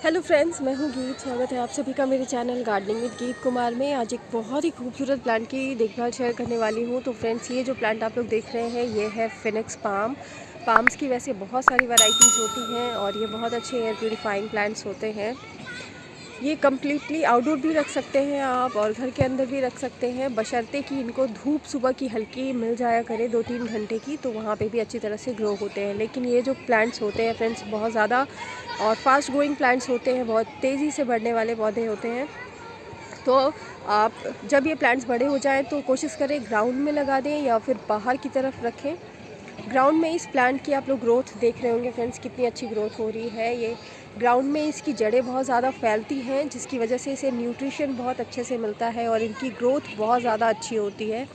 Hello friends, मैं हूँ गीत। स्वागत है आप सभी का मेरे channel gardening with Geet Kumar में। आज एक बहुत ही खूबसूरत प्लांट की देखभाल शेयर करने वाली हूँ। तो फ्रेंड्स, ये जो प्लांट आप लोग देख रहे हैं ये है फिनिक्स पाम। पाम्स की वैसे बहुत सारी वैरायटीज़ होती हैं और ये बहुत अच्छे एयर प्यूरीफाइंग प्लांट्स होते हैं। ये कम्प्लीटली आउटडोर भी रख सकते हैं आप और घर के अंदर भी रख सकते हैं, बशर्ते कि इनको धूप सुबह की हल्की मिल जाया करे 2-3 घंटे की, तो वहाँ पे भी अच्छी तरह से ग्रो होते हैं। लेकिन ये जो प्लांट्स होते हैं फ्रेंड्स, बहुत ज़्यादा और फास्ट ग्रोइंग प्लांट्स होते हैं, बहुत तेज़ी से बढ़ने वाले पौधे होते हैं। तो आप जब ये प्लांट्स बड़े हो जाएँ तो कोशिश करें ग्राउंड में लगा दें या फिर बाहर की तरफ रखें। ग्राउंड में इस प्लांट की आप लोग ग्रोथ देख रहे होंगे फ्रेंड्स, कितनी अच्छी ग्रोथ हो रही है। ये ग्राउंड में इसकी जड़ें बहुत ज़्यादा फैलती हैं, जिसकी वजह से इसे न्यूट्रिशन बहुत अच्छे से मिलता है और इनकी ग्रोथ बहुत ज़्यादा अच्छी होती है।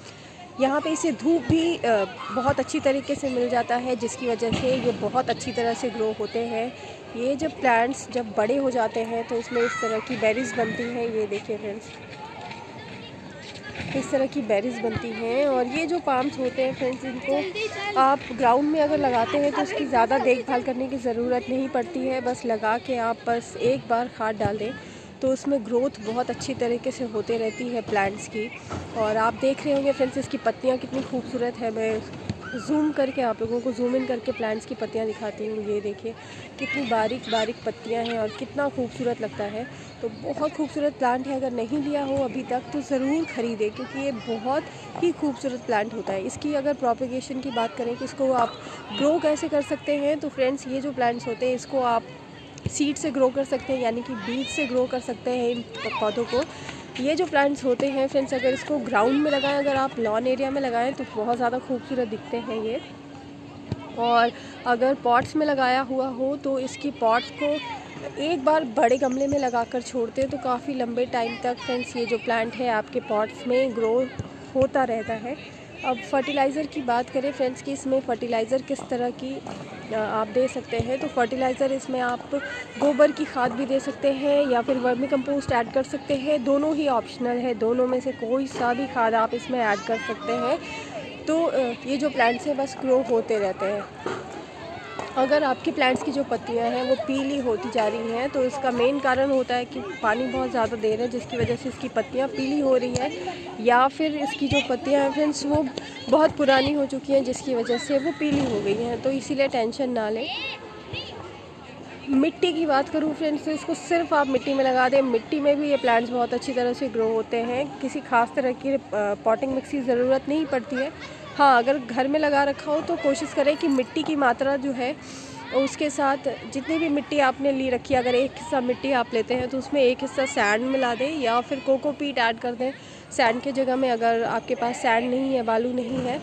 यहाँ पे इसे धूप भी बहुत अच्छी तरीके से मिल जाता है, जिसकी वजह से ये बहुत अच्छी तरह से ग्रो होते हैं। ये जब प्लांट्स जब बड़े हो जाते हैं तो इसमें इस तरह की बेरीज़ बनती हैं। ये देखिए फ्रेंड्स, इस तरह की बेरीज़ बनती हैं। और ये जो पाम्स होते हैं फ्रेंड्स, इनको आप ग्राउंड में अगर लगाते हैं तो इसकी ज़्यादा देखभाल करने की ज़रूरत नहीं पड़ती है। बस लगा के आप बस एक बार खाद डाल दें तो उसमें ग्रोथ बहुत अच्छी तरीके से होते रहती है प्लांट्स की। और आप देख रहे होंगे फ्रेंड्स, इसकी पत्तियाँ कितनी खूबसूरत है। मैं जूम करके आप लोगों को जूम इन करके प्लांट्स की पत्तियाँ दिखाती हूँ। ये देखिए कितनी बारीक बारीक पत्तियाँ हैं और कितना खूबसूरत लगता है। तो बहुत खूबसूरत प्लांट है। अगर नहीं लिया हो अभी तक तो ज़रूर ख़रीदें, क्योंकि ये बहुत ही खूबसूरत प्लांट होता है। इसकी अगर प्रोपेगेशन की बात करें कि इसको आप ग्रो कैसे कर सकते हैं, तो फ्रेंड्स ये जो प्लांट्स होते हैं इसको आप सीड से ग्रो कर सकते हैं, यानी कि बीज से ग्रो कर सकते हैं इन पौधों को। ये जो प्लांट्स होते हैं फ्रेंड्स, अगर इसको ग्राउंड में लगाएं, अगर आप लॉन एरिया में लगाएं तो बहुत ज़्यादा खूबसूरत दिखते हैं ये। और अगर पॉट्स में लगाया हुआ हो तो इसकी पॉट्स को एक बार बड़े गमले में लगाकर छोड़ते हैं तो काफ़ी लंबे टाइम तक फ्रेंड्स ये जो प्लांट है आपके पॉट्स में ग्रो होता रहता है। अब फर्टिलाइज़र की बात करें फ्रेंड्स कि इसमें फ़र्टिलाइज़र किस तरह की आप दे सकते हैं, तो फर्टिलाइज़र इसमें आप गोबर की खाद भी दे सकते हैं या फिर वर्मी कंपोस्ट ऐड कर सकते हैं। दोनों ही ऑप्शनल है, दोनों में से कोई सा भी खाद आप इसमें ऐड कर सकते हैं। तो ये जो प्लांट्स हैं बस ग्रो होते रहते हैं। अगर आपकी प्लांट्स की जो पत्तियां हैं वो पीली होती जा रही हैं तो इसका मेन कारण होता है कि पानी बहुत ज़्यादा दे रहे हैं, जिसकी वजह से इसकी पत्तियां पीली हो रही है। या फिर इसकी जो पत्तियां हैं फ्रेंड्स वो बहुत पुरानी हो चुकी हैं, जिसकी वजह से वो पीली हो गई हैं। तो इसीलिए टेंशन ना लें। मिट्टी की बात करूँ फ्रेंड्स, तो इसको सिर्फ आप मिट्टी में लगा दें। मिट्टी में भी ये प्लांट्स बहुत अच्छी तरह से ग्रो होते हैं। किसी खास तरह की पॉटिंग मिक्स की ज़रूरत नहीं पड़ती है। हाँ, अगर घर में लगा रखा हो तो कोशिश करें कि मिट्टी की मात्रा जो है उसके साथ जितनी भी मिट्टी आपने ली रखी है, अगर एक हिस्सा मिट्टी आप लेते हैं तो उसमें एक हिस्सा सैंड मिला दें या फिर कोकोपीट ऐड कर दें सैंड के जगह में। अगर आपके पास सैंड नहीं है, बालू नहीं है,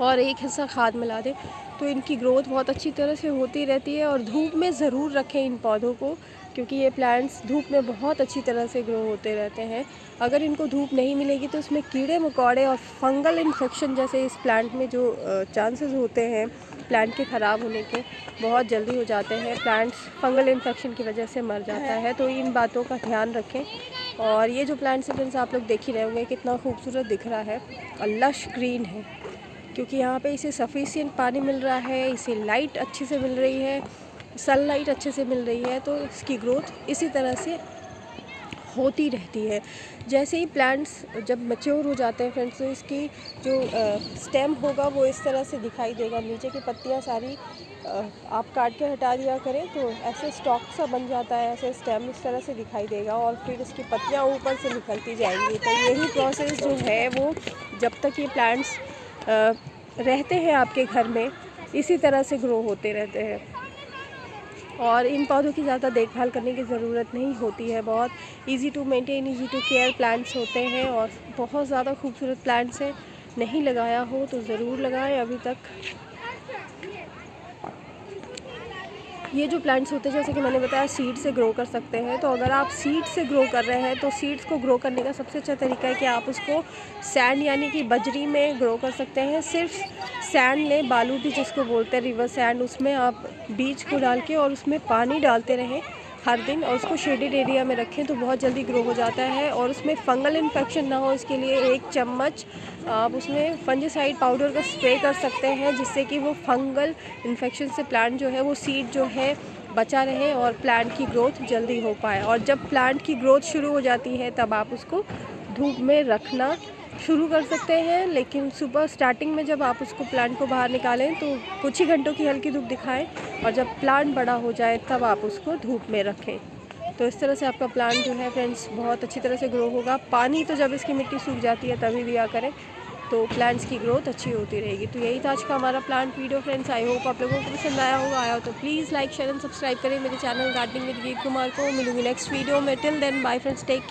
और एक हिस्सा खाद मिला दें तो इनकी ग्रोथ बहुत अच्छी तरह से होती रहती है। और धूप में ज़रूर रखें इन पौधों को, क्योंकि ये प्लांट्स धूप में बहुत अच्छी तरह से ग्रो होते रहते हैं। अगर इनको धूप नहीं मिलेगी तो इसमें कीड़े मकोड़े और फंगल इन्फेक्शन जैसे इस प्लांट में जो चांसेस होते हैं प्लांट के ख़राब होने के, बहुत जल्दी हो जाते हैं। प्लांट्स फंगल इन्फेक्शन की वजह से मर जाता है, तो इन बातों का ध्यान रखें। और ये जो प्लांट्स हैं फ्रेंड्स, आप लोग देख ही रहे होंगे कितना खूबसूरत दिख रहा है और लश ग्रीन है, क्योंकि यहाँ पे इसे सफिशिएंट पानी मिल रहा है, इसे लाइट अच्छे से मिल रही है, सनलाइट अच्छे से मिल रही है। तो इसकी ग्रोथ इसी तरह से होती रहती है। जैसे ही प्लांट्स जब मैच्योर हो जाते हैं फ्रेंड्स, तो इसकी जो स्टेम होगा वो इस तरह से दिखाई देगा। नीचे की पत्तियाँ सारी आप काट के हटा दिया करें तो ऐसे स्टॉक सा बन जाता है, ऐसे स्टेम इस तरह से दिखाई देगा और फिर इसकी पत्तियाँ ऊपर से निकलती जाएंगी। तो यही प्रोसेस जो है वो जब तक ये प्लांट्स रहते हैं आपके घर में इसी तरह से ग्रो होते रहते हैं। और इन पौधों की ज़्यादा देखभाल करने की ज़रूरत नहीं होती है। बहुत easy to maintain, easy to care plants होते हैं और बहुत ज़्यादा खूबसूरत प्लांट्स हैं। नहीं लगाया हो तो ज़रूर लगाएं अभी तक। ये जो प्लांट्स होते हैं जैसे कि मैंने बताया सीड से ग्रो कर सकते हैं। तो अगर आप सीड से ग्रो कर रहे हैं तो सीड्स को ग्रो करने का सबसे अच्छा तरीका है कि आप उसको सैंड यानी कि बजरी में ग्रो कर सकते हैं। सिर्फ सैंड लें, बालू भी जिसको बोलते हैं रिवर सैंड, उसमें आप बीज को डाल के और उसमें पानी डालते रहें हर दिन और उसको शेडेड एरिया में रखें तो बहुत जल्दी ग्रो हो जाता है। और उसमें फंगल इन्फेक्शन ना हो इसके लिए 1 चम्मच आप उसमें फंजीसाइड पाउडर का स्प्रे कर सकते हैं, जिससे कि वो फंगल इन्फेक्शन से प्लांट जो है वो सीड जो है बचा रहे और प्लांट की ग्रोथ जल्दी हो पाए। और जब प्लांट की ग्रोथ शुरू हो जाती है तब आप उसको धूप में रखना शुरू कर सकते हैं। लेकिन सुबह स्टार्टिंग में जब आप उसको प्लांट को बाहर निकालें तो कुछ ही घंटों की हल्की धूप दिखाएं, और जब प्लांट बड़ा हो जाए तब आप उसको धूप में रखें। तो इस तरह से आपका प्लांट जो है फ्रेंड्स बहुत अच्छी तरह से ग्रो होगा। पानी तो जब इसकी मिट्टी सूख जाती है तभी दिया करें, तो प्लांट्स की ग्रोथ अच्छी होती रहेगी। तो यही था आज का हमारा plant video friends. I hope आप लोगों को पसंद आया हो तो please like share and subscribe करें मेरे channel gardening with Geet Kumar को। मिलूंगी नेक्स्ट वीडियो में। Till then bye friends, take care.